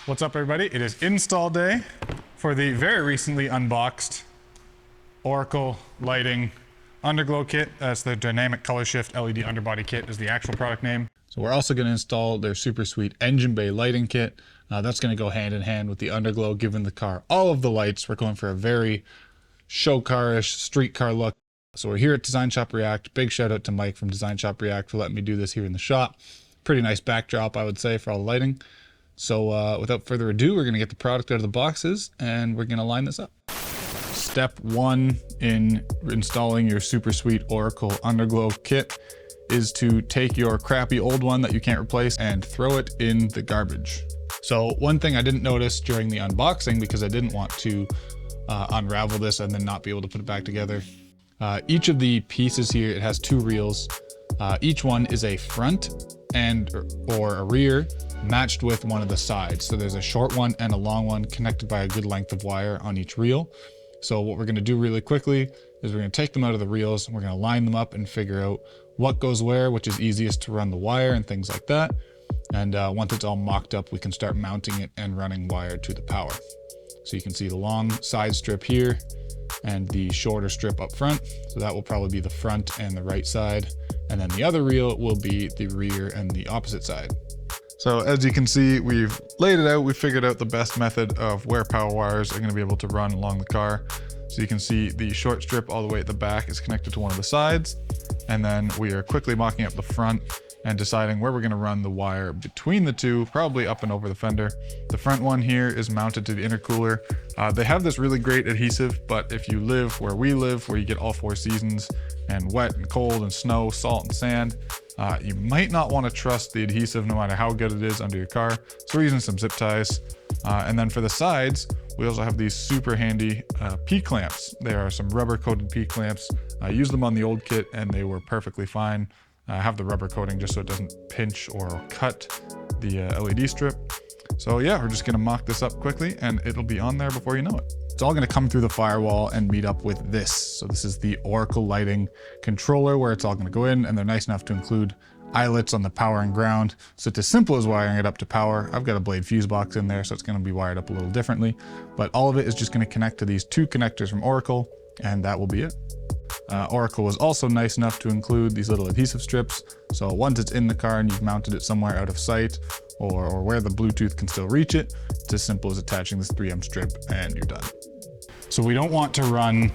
What's up, everybody? It is install day for the very recently unboxed Oracle Lighting Underglow kit. That's the dynamic color shift LED underbody kit is the actual product name. So we're also going to install their super sweet engine bay lighting kit. That's going to go hand in hand with the Underglow, giving the car all of the lights. We're going for a very show car-ish street car look. So we're here at Design Shop React. Big shout out to Mike from Design Shop React for letting me do this here in the shop. Pretty nice backdrop, I would say, for all the lighting. So without further ado, we're going to get the product out of the boxes and we're going to line this up. Step one in installing your super sweet Oracle Underglow kit is to take your crappy old one that you can't replace and throw it in the garbage. So one thing I didn't notice during the unboxing, because I didn't want to unravel this and then not be able to put it back together. Each of the pieces here, it has two reels. Each one is a front or a rear matched with one of the sides. So there's a short one and a long one connected by a good length of wire on each reel. So what we're going to do really quickly is we're going to take them out of the reels. We're going to line them up and figure out what goes where, which is easiest to run the wire and things like that. And once it's all mocked up, we can start mounting it and running wire to the power. So you can see the long side strip here and the shorter strip up front. So that will probably be the front and the right side. And then the other reel will be the rear and the opposite side. So as you can see, we've laid it out. We figured out the best method of where power wires are going to be able to run along the car. So you can see the short strip all the way at the back is connected to one of the sides. And then we are quickly mocking up the front and deciding where we're going to run the wire between the two, probably up and over the fender. The front one here is mounted to the intercooler. They have this really great adhesive, but if you live where we live, where you get all four seasons and wet and cold and snow, salt and sand, you might not want to trust the adhesive no matter how good it is under your car. So we're using some zip ties. And then for the sides, we also have these super handy P-clamps. There are some rubber coated P-clamps. I used them on the old kit and they were perfectly fine. I have the rubber coating just so it doesn't pinch or cut the LED strip. So yeah, we're just gonna mock this up quickly and it'll be on there before you know it. It's all gonna come through the firewall and meet up with this. So this is the Oracle Lighting controller where it's all gonna go in, and they're nice enough to include eyelets on the power and ground. So it's as simple as wiring it up to power. I've got a blade fuse box in there, so it's gonna be wired up a little differently, but all of it is just gonna connect to these two connectors from Oracle, and that will be it. Oracle was also nice enough to include these little adhesive strips. So once it's in the car and you've mounted it somewhere out of sight or where the Bluetooth can still reach it, it's as simple as attaching this 3M strip and you're done. So we don't want to run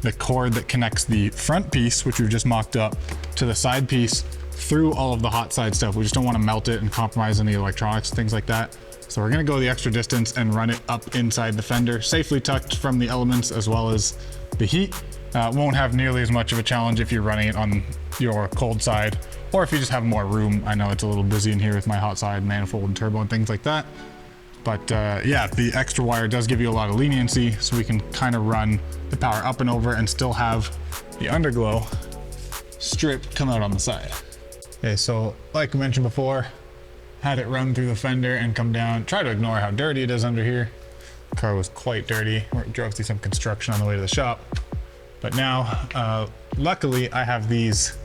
the cord that connects the front piece, which we've just mocked up, to the side piece through all of the hot side stuff. We just don't want to melt it and compromise any electronics, things like that. So we're going to go the extra distance and run it up inside the fender, safely tucked from the elements as well as the heat. Won't have nearly as much of a challenge if you're running it on your cold side, or if you just have more room. I know it's a little busy in here with my hot side manifold and turbo and things like that. But yeah, the extra wire does give you a lot of leniency, so we can kind of run the power up and over and still have the Underglow strip come out on the side. Okay, so like I mentioned before, had it run through the fender and come down. Try to ignore how dirty it is under here. The car was quite dirty. We drove through some construction on the way to the shop. But now, luckily, I have these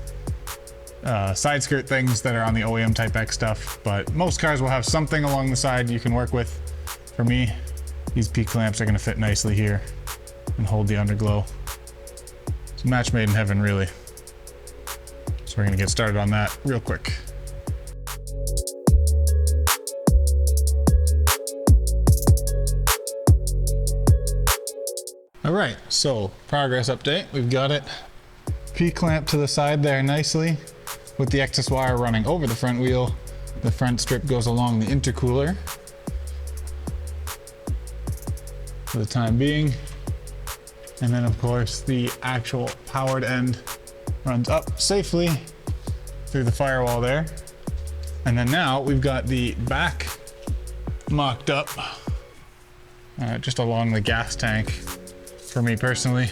side skirt things that are on the OEM Type X stuff, but most cars will have something along the side you can work with. For me, these P-clamps are going to fit nicely here and hold the Underglow. It's a match made in heaven, really. So we're going to get started on that real quick. All right, so progress update. We've got it P-clamp to the side there nicely with the excess wire running over the front wheel. The front strip goes along the intercooler for the time being. And then of course the actual powered end runs up safely through the firewall there. And then now we've got the back mocked up just along the gas tank for me personally.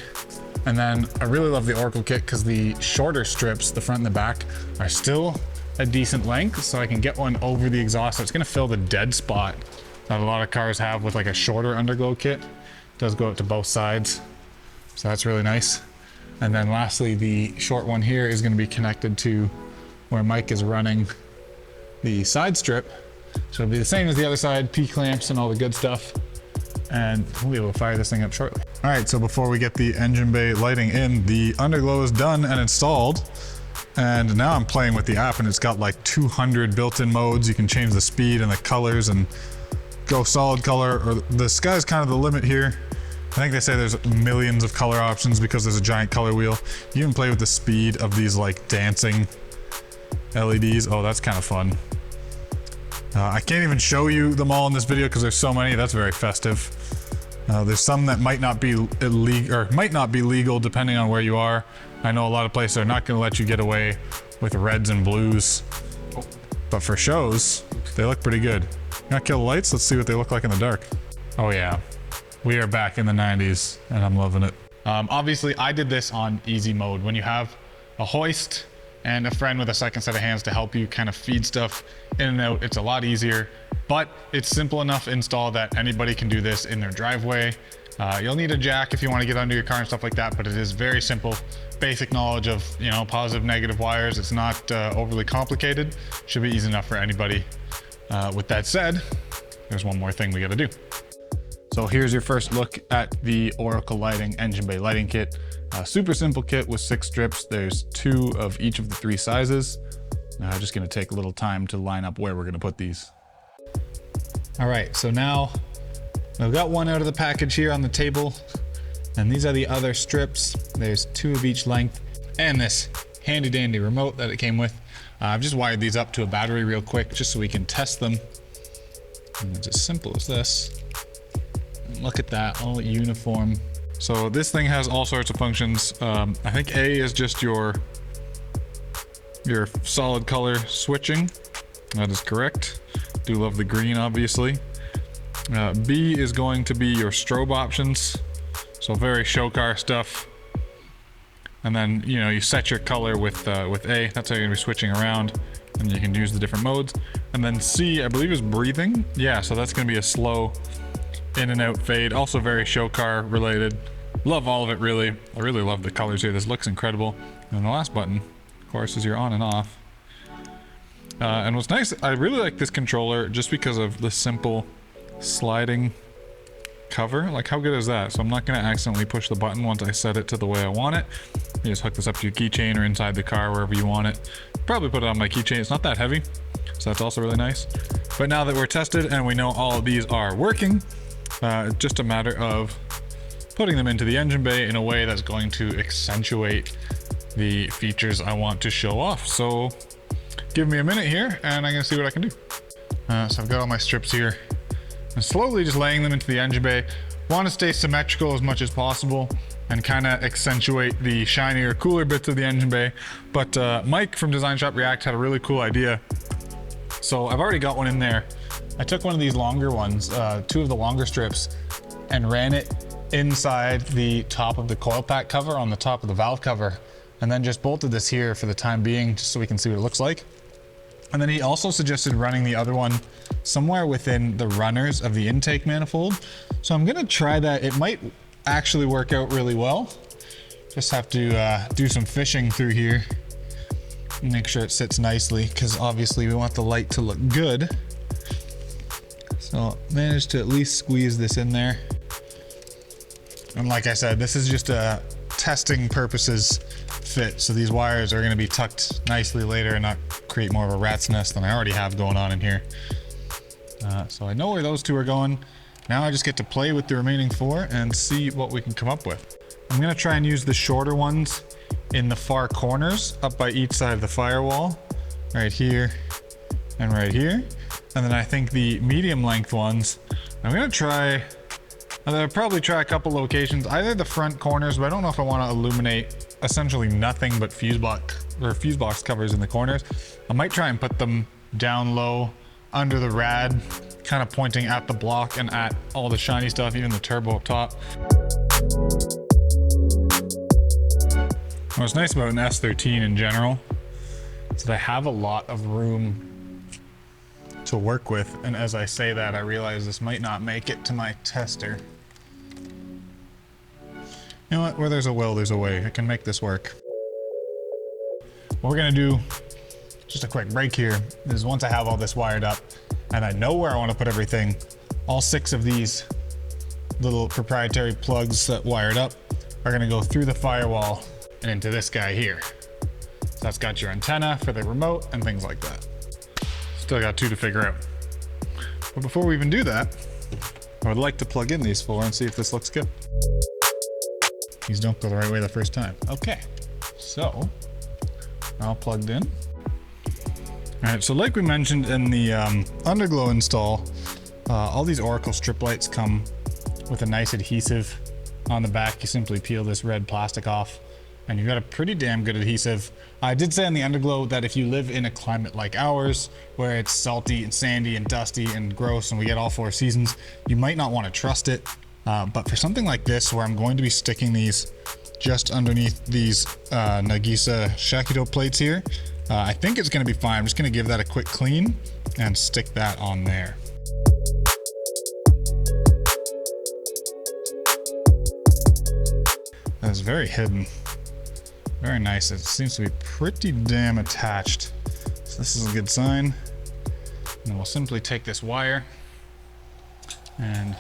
And then I really love the Oracle kit because the shorter strips, the front and the back, are still a decent length, so I can get one over the exhaust. So it's gonna fill the dead spot that a lot of cars have with like a shorter Underglow kit. It does go out to both sides, so that's really nice. And then lastly, the short one here is gonna be connected to where Mike is running the side strip So it'll be the same as the other side, P-clamps and all the good stuff. And we'll be able to fire this thing up shortly. All right, so before we get the engine bay lighting in, the Underglow is done and installed. And now I'm playing with the app and it's got like 200 built-in modes. You can change the speed and the colors and go solid color, or the sky's kind of the limit here. I think they say there's millions of color options because there's a giant color wheel. You can play with the speed of these like dancing LEDs. Oh, that's kind of fun. I can't even show you them all in this video because there's so many. That's very festive. There's some that might not be illegal, or might not be legal depending on where you are. I know a lot of places are not going to let you get away with reds and blues, but for shows, they look pretty good. Gonna kill the lights. Let's see what they look like in the dark. Oh yeah. We are back in the 90s and I'm loving it. Obviously I did this on easy mode. When you have a hoist and a friend with a second set of hands to help you kind of feed stuff in and out, it's a lot easier, but it's simple enough install that anybody can do this in their driveway. You'll need a jack if you want to get under your car and stuff like that, but it is very simple. Basic knowledge of, you know, positive, negative wires. It's not overly complicated. Should be easy enough for anybody. With that said, there's one more thing we got to do. So here's your first look at the Oracle Lighting Engine Bay Lighting Kit. Super simple kit with 6 strips. There's 2 of each of the 3 sizes. Just gonna take a little time to line up where we're gonna put these. All right, so now I've got one out of the package here on the table, and these are the other strips. There's 2 of each length, and this handy dandy remote that it came with. I've just wired these up to a battery real quick just so we can test them. And it's as simple as this. Look at that, all uniform. So this thing has all sorts of functions. I think A is just your solid color switching. That is correct. Do love the green, obviously. B is going to be your strobe options. So very show car stuff. And then, you know, you set your color with A. That's how you're gonna be switching around. And you can use the different modes. And then C, I believe, is breathing. Yeah, so that's gonna be a slow in and out fade. Also very show car related. Love all of it, really. I really love the colors here. This looks incredible. And the last button, of course, is your on and off. And what's nice, I really like this controller just because of the simple sliding cover. Like, how good is that? So I'm not gonna accidentally push the button once I set it to the way I want it. You just hook this up to your keychain or inside the car, wherever you want it. Probably put it on my keychain. It's not that heavy, so that's also really nice. But now that we're tested and we know all of these are working, just a matter of putting them into the engine bay in a way that's going to accentuate the features I want to show off. So give me a minute here and I'm gonna see what I can do. So I've got all my strips here. I'm slowly just laying them into the engine bay. Want to stay symmetrical as much as possible and kind of accentuate the shinier, cooler bits of the engine bay. But Mike from Design Shop React had a really cool idea. So I've already got one in there. I took one of these longer ones, 2 of the longer strips, and ran it inside the top of the coil pack cover on the top of the valve cover, and then just bolted this here for the time being, just so we can see what it looks like. And then he also suggested running the other one somewhere within the runners of the intake manifold. So I'm gonna try that. It might actually work out really well. Just have to do some fishing through here and make sure it sits nicely, because obviously we want the light to look good. So managed to at least squeeze this in there. And like I said, this is just a testing purposes fit. So these wires are gonna be tucked nicely later and not create more of a rat's nest than I already have going on in here. So I know where those 2 are going. Now I just get to play with the remaining 4 and see what we can come up with. I'm gonna try and use the shorter ones in the far corners up by each side of the firewall, right here and right here. And then I think the medium length ones, I'm gonna try, I'll probably try a couple locations, either the front corners, but I don't know if I want to illuminate essentially nothing but fuse box covers in the corners. I might try and put them down low under the rad, kind of pointing at the block and at all the shiny stuff, even the turbo up top. What's nice about an S13 in general is that I have a lot of room to work with, and as I say that, I realize this might not make it to my tester. You know what, where there's a will, there's a way. I can make this work. What we're gonna do, just a quick break here, is once I have all this wired up, and I know where I want to put everything. All 6 of these little proprietary plugs that wired up are going to go through the firewall and into this guy here. So that's got your antenna for the remote and things like that. Still got 2 to figure out. But before we even do that, I would like to plug in these 4 and see if this looks good. These don't go the right way the first time. Okay, so all plugged in. All right, so like we mentioned in the Underglow install, all these Oracle strip lights come with a nice adhesive on the back. You simply peel this red plastic off and you've got a pretty damn good adhesive. I did say on the Underglow that if you live in a climate like ours, where it's salty and sandy and dusty and gross and we get all 4 seasons, you might not want to trust it. But for something like this, where I'm going to be sticking these just underneath these Nagisa Shakido plates here, I think it's going to be fine. I'm just going to give that a quick clean and stick that on there. That's very hidden. Very nice. It seems to be pretty damn attached. So this is a good sign. And we'll simply take this wire and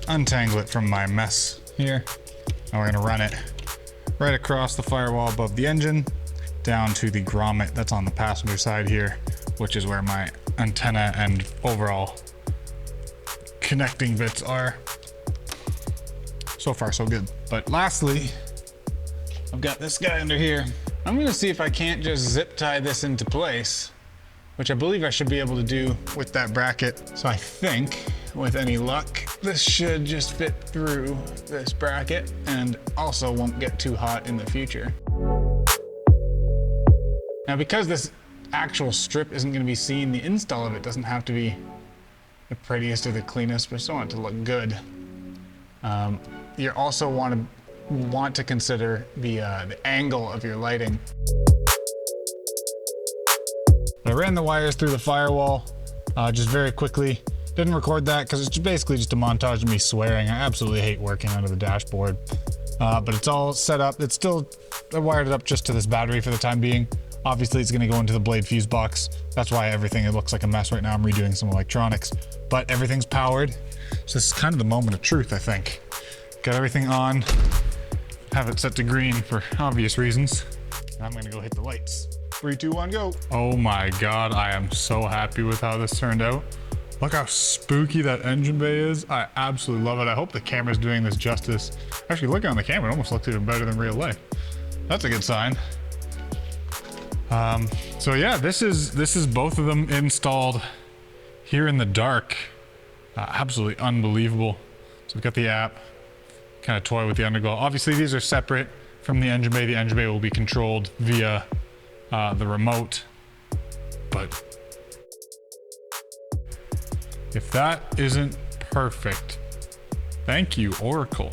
untangle it from my mess here. And we're going to run it right across the firewall above the engine down to the grommet that's on the passenger side here, which is where my antenna and overall connecting bits are. So far so good. But lastly, I've got this guy under here. I'm gonna see if I can't just zip tie this into place, which I believe I should be able to do with that bracket. So I think with any luck, this should just fit through this bracket and also won't get too hot in the future. Now, because this actual strip isn't going to be seen, the install of it doesn't have to be the prettiest or the cleanest, but I still want it to look good. You also want to consider the angle of your lighting. I ran the wires through the firewall just very quickly. Didn't record that because it's basically just a montage of me swearing. I absolutely hate working under the dashboard. But it's all set up. It's still, I wired it up just to this battery for the time being. Obviously, it's going to go into the blade fuse box. That's why everything, it looks like a mess right now. I'm redoing some electronics, but everything's powered. So this is kind of the moment of truth, I think. Got everything on, have it set to green for obvious reasons. And I'm going to go hit the lights. 3, 2, 1, go. Oh my God, I am so happy with how this turned out. Look how spooky that engine bay is. I absolutely love it. I hope the camera's doing this justice. Actually, looking on the camera, it almost looks even better than real life. That's a good sign. So yeah, this is both of them installed here in the dark. Absolutely unbelievable. So we've got the app, kind of toy with the Underglow. Obviously these are separate from the engine bay. The engine bay will be controlled via the remote. But if that isn't perfect, thank you, Oracle.